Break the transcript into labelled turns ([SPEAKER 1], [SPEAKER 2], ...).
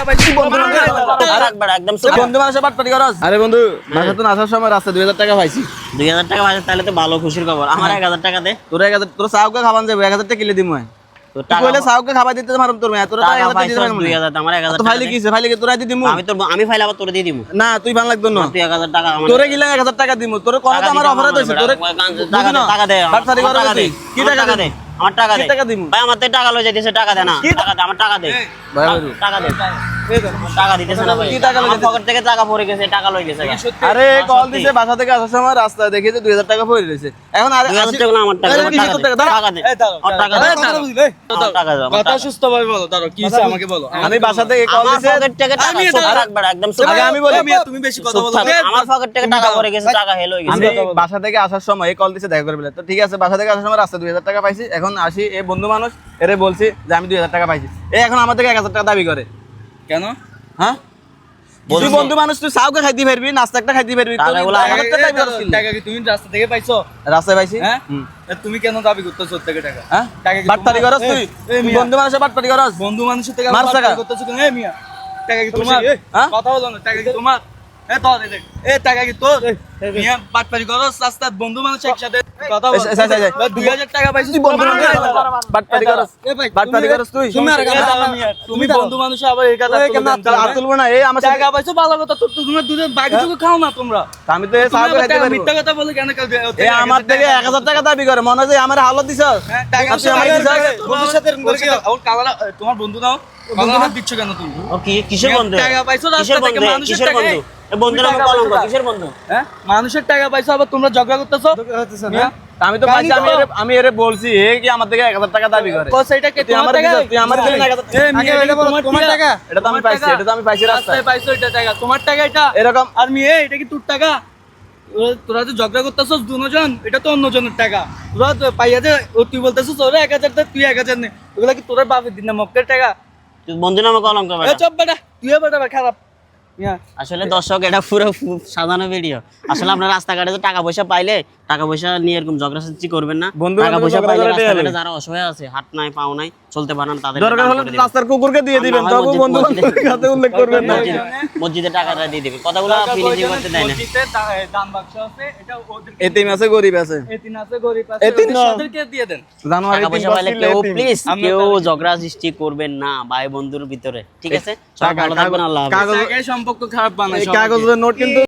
[SPEAKER 1] পাইছি বন্ধু
[SPEAKER 2] একদম
[SPEAKER 1] বন্ধু মানুষের বাটপাটি করস। আরে বন্ধু বাসা তো আসার সময় রাস্তা 2000 টাকা পাইছি।
[SPEAKER 2] 2000 টাকা পাইছিস তাহলে তো ভালো খুশির খবর। আমার 1000 টাকা দে।
[SPEAKER 1] তোর 1000 তোর চাউকে খাবান যাবে 1000 টাকা কিলে দিমু।
[SPEAKER 2] তো
[SPEAKER 1] তুই কইলে চাউকে খাবার দিতে মারুম তোর তোর
[SPEAKER 2] টাকা
[SPEAKER 1] 1000 টাকা
[SPEAKER 2] পাইছিস
[SPEAKER 1] দিতে পারবো
[SPEAKER 2] 2000 আমার 1000
[SPEAKER 1] তো
[SPEAKER 2] টাকা
[SPEAKER 1] ফাইলে কিছে ফাইলে কি তোরা দি দিমু।
[SPEAKER 2] আমি ফাইল আবার তোরে দিয়ে দিমু।
[SPEAKER 1] না তুই ভালো লাগতো না।
[SPEAKER 2] তুই 1000 টাকা আমার
[SPEAKER 1] তোরে গিলা 1000 টাকা দিমু। তোর কোন তো আমার অফার হইছে তোরে
[SPEAKER 2] টাকা দে
[SPEAKER 1] বাটপাটি করস কি টাকা দে
[SPEAKER 2] আমার টাকা দে।
[SPEAKER 1] কি টাকা দিমু
[SPEAKER 2] ভাই আমার টাকা লই যাইতেছে টাকা দে না টাকা দে আমার টাকা দে
[SPEAKER 1] ভাই
[SPEAKER 2] টাকা দে টাকা দিতেছ না ভাই
[SPEAKER 1] কি টাকা লই
[SPEAKER 2] আমার পকেট থেকে টাকা পড়ে গেছে টাকা লই গেছে
[SPEAKER 1] আরে কল দিছে বাসা থেকে আসার সময় রাস্তা দেখে যে 2000 টাকা পড়ে রইছে এখন আর
[SPEAKER 2] 2000 টাকা না আমার টাকা টাকা দে আমার টাকা দে টাকা দে
[SPEAKER 1] কথা সুস্থ ভাবে বলো দাঁড়াও কি হইছে আমাকে বলো আমি বাসা থেকে কল
[SPEAKER 2] আমার
[SPEAKER 1] দিছে
[SPEAKER 2] পকেট থেকে টাকা সব রাখবা একদম
[SPEAKER 1] আগে আমি বলি
[SPEAKER 3] তুমি বেশি কথা বলো
[SPEAKER 2] আমার পকেট থেকে টাকা পড়ে গেছে টাকা হেল হয়ে
[SPEAKER 1] আমি
[SPEAKER 2] গেছে
[SPEAKER 1] বাসা থেকে আসার সময় কল দিছে দেখা করে বলে তো ঠিক আছে বাসা থেকে আসার সময় রাস্তা 2000 টাকা পাইছি এখন আসি এই বন্ধু মানুষ এরে বলছি যে আমি 2000 টাকা পাইছি এই এখন আমার থেকে 1000 টাকা দাবি করে
[SPEAKER 3] কেন?
[SPEAKER 1] হ্যাঁ তুই বন্ধু মানুষ তুই চাউকে খাইতে পারবি নাস্তা একটা খাইতে পারবি
[SPEAKER 2] টাকা গুলো
[SPEAKER 3] টাকা কি তুমি রাস্তা থেকে পাইছো?
[SPEAKER 1] রাস্তায় পাইছি
[SPEAKER 3] হ্যাঁ তুমি কেন দাবি করতেছো ওর থেকে টাকা?
[SPEAKER 1] হ্যাঁ
[SPEAKER 3] টাকা কি
[SPEAKER 1] বাটপাটি করস তুই তুই বন্ধু মানুষের বাটপাটি করস
[SPEAKER 3] বন্ধু মানুষের থেকে
[SPEAKER 1] মার টাকা।
[SPEAKER 3] করতেছো কেন? এই মিয়া টাকা কি তোমার?
[SPEAKER 1] হ্যাঁ?
[SPEAKER 3] কথা বলো না, টাকা কি তোমার? তোর টাকা কি তোর? মিয়া বাটপারি করস রাস্তায় বন্ধু মানুষ একসাথে কথা বলো। 2000 টাকা পাইছিস
[SPEAKER 1] তুই বন্ধু মানুষের বাটপাটি করস বাটপাটি করস তুই
[SPEAKER 3] তুমি বন্ধু মানুষ আবার এই কথা
[SPEAKER 1] আর তুলবো না এই আমার সাথে
[SPEAKER 3] টাকা পাইছো ভালো কথা, তোমরা দুজন বাকি টুকু খাও না তোমরা।
[SPEAKER 1] আমি তো এই চাউকে খাইতে পারবো
[SPEAKER 3] মিথ্যা কথা বলে কেন
[SPEAKER 1] এই আমার থেকে 1000 টাকা দাবি করে মনে হয় যে আমার হালত দিছস তুই আমার দিছস
[SPEAKER 3] বন্ধুর সাথে ওর কালা তোমার বন্ধু নাও বন্ধু হাত দিচ্ছ কেন তুমি?
[SPEAKER 2] ও কি কিসের বন্ধু
[SPEAKER 3] টাকা পাইছো
[SPEAKER 2] কিসের
[SPEAKER 3] রাস্তা থেকে
[SPEAKER 2] বন্ধু
[SPEAKER 3] মানুষের
[SPEAKER 2] কিসের
[SPEAKER 3] টাকা
[SPEAKER 2] বন্ধু এই বন্ধুর নামে কলঙ্ক কিসের বন্ধু
[SPEAKER 3] হ্যাঁ মানুষের টাকা পাইছো আবার তোমরা ঝগড়া করতেছো মিয়া,
[SPEAKER 1] আমি তো পাইছি আমি এরে বলছি এ কি আমার থেকে 1000 টাকা দাবি করে
[SPEAKER 3] তো সেইটা কে
[SPEAKER 1] তুই
[SPEAKER 3] তোমার
[SPEAKER 1] আমার
[SPEAKER 3] টাকা?
[SPEAKER 1] দিছস তুই আমার দিলি না 1000
[SPEAKER 3] এ মিয়া, এটা তোমার টাকা?
[SPEAKER 1] এটা তো আমি পাইছি এটা তো আমি পাইছি রাস্তায়
[SPEAKER 3] রাস্তায় পাইছো এটা টাকা তোমার টাকা এটা?
[SPEAKER 1] এরকম
[SPEAKER 3] আর মেয়ে এটা কি তোর টাকা? তোরা যে ঝগড়া করতেছস দুজন এটা তো অন্যজনের টাকা। তোরা তো পাইয়া যে তুই বলতেছস ওরা 1000 টাকা তুই 1000 নে, ওগুলা কি তোর বাপের দিন না মক্কের টাকা?
[SPEAKER 2] তুই বন্ধুর নামে কলঙ্ক
[SPEAKER 3] এ
[SPEAKER 2] বেটা
[SPEAKER 3] চপ বেটা তুইও বেটা খারাপ মিয়া।
[SPEAKER 2] আসলে দর্শক এটা পুরো সাজানো ভিডিও। আসলে আপনারা রাস্তাঘাটে তো টাকা পয়সা পাইলে টাকা পয়সা নিয়ে এরকম ঝগড়াঝাটি করবেন না।
[SPEAKER 1] বন্ধু
[SPEAKER 2] টাকা
[SPEAKER 1] বান্ধব
[SPEAKER 2] পয়সা
[SPEAKER 1] ঝগড়া
[SPEAKER 2] পাইলে
[SPEAKER 1] করে
[SPEAKER 2] রাস্তাঘাটে
[SPEAKER 1] দেয়ালে।
[SPEAKER 2] যারা অসহায় আছে হাত নাই পাও নাই চলতে পারে না তাদের
[SPEAKER 1] দরকার হলে রাস্তার কুকুরকে দিয়ে দিবেন তবু বন্ধু বান্ধবের কাছে উল্লেখ করবেন না
[SPEAKER 2] মসজিদে টাকাটা দিয়ে দিবেন কথাগুলো ফিনিশিং করতে দেয় না।
[SPEAKER 3] মসজিদে দান বাক্স আছে এটা ওদের
[SPEAKER 1] এতিম আছে গরিব আছে
[SPEAKER 3] এতিম আছে গরিব আছে
[SPEAKER 1] এতিম না।
[SPEAKER 3] ওদেরকে দিয়ে দেন।
[SPEAKER 1] জানুয়ারি
[SPEAKER 2] টাকা পয়সা পাইলে কেউ প্লিজ কেউ ঝগড়া সৃষ্টি করবেন না ভাই বন্ধুর ভিতরে ঠিক আছে। সবাই ভালো থাকবেন আল্লাহ হাফেজ।
[SPEAKER 3] জায়গায় সম্পর্ক খারাপ বানায় সবাইকে।
[SPEAKER 1] কাগজের নোট কিন্তু